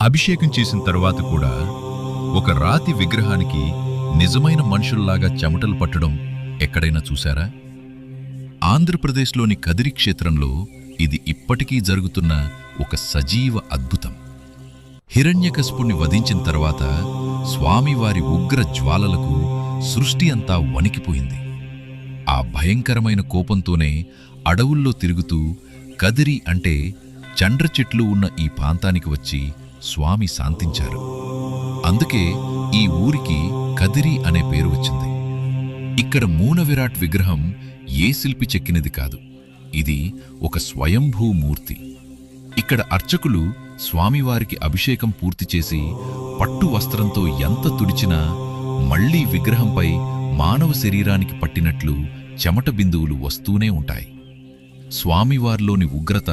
అభిషేకం చేసిన తరువాత కూడా ఒక రాతి విగ్రహానికి నిజమైన మనుషుల్లాగా చెమటలు పట్టడం ఎక్కడైనా చూశారా? ఆంధ్రప్రదేశ్లోని కదిరి క్షేత్రంలో ఇది ఇప్పటికీ జరుగుతున్న ఒక సజీవ అద్భుతం. హిరణ్యకశిపుణ్ణి వధించిన తర్వాత స్వామివారి ఉగ్ర జ్వాలలకు సృష్టి అంతా వణికిపోయింది. ఆ భయంకరమైన కోపంతోనే అడవుల్లో తిరుగుతూ కదిరి అంటే చండ్ర చెట్లు ఉన్న ఈ ప్రాంతానికి వచ్చి స్వామి శాంతించారు. అందుకే ఈ ఊరికి కదిరి అనే పేరు వచ్చింది. ఇక్కడ మూలవిరాట్ విగ్రహం ఏ శిల్పి చెక్కినది కాదు, ఇది ఒక స్వయంభూ మూర్తి. ఇక్కడ అర్చకులు స్వామివారికి అభిషేకం పూర్తి చేసి పట్టు వస్త్రంతో ఎంత తుడిచినా మళ్లీ విగ్రహంపై మానవ శరీరానికి పట్టినట్లు చెమట బిందువులు వస్తూనే ఉంటాయి. స్వామివారిలోని ఉగ్రత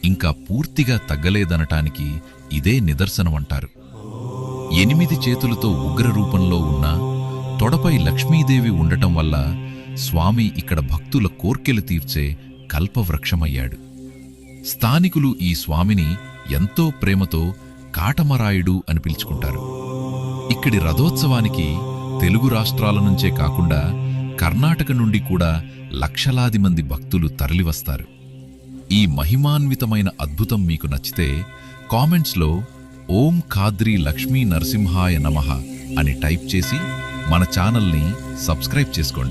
ఇంకా పూర్తిగా తగ్గలేదనటానికి ఇదే నిదర్శనమంటారు. 8 చేతులతో ఉగ్ర రూపంలో ఉన్న తొడపై లక్ష్మీదేవి ఉండటం వల్ల స్వామి ఇక్కడ భక్తుల కోర్కెలు తీర్చే కల్పవృక్షమయ్యాడు. స్థానికులు ఈ స్వామిని ఎంతో ప్రేమతో కాటమరాయుడు అని పిలుచుకుంటారు. ఇక్కడి రథోత్సవానికి తెలుగు రాష్ట్రాల నుంచే కాకుండా కర్ణాటక నుండి కూడా లక్షలాది మంది భక్తులు తరలివస్తారు. ఈ మహిమాన్వితమైన అద్భుతం మీకు నచ్చితే కామెంట్స్లో ఓం ఖాద్రి లక్ష్మీ నరసింహాయ నమః అని టైప్ చేసి మన ఛానల్ని సబ్స్క్రైబ్ చేసుకోండి.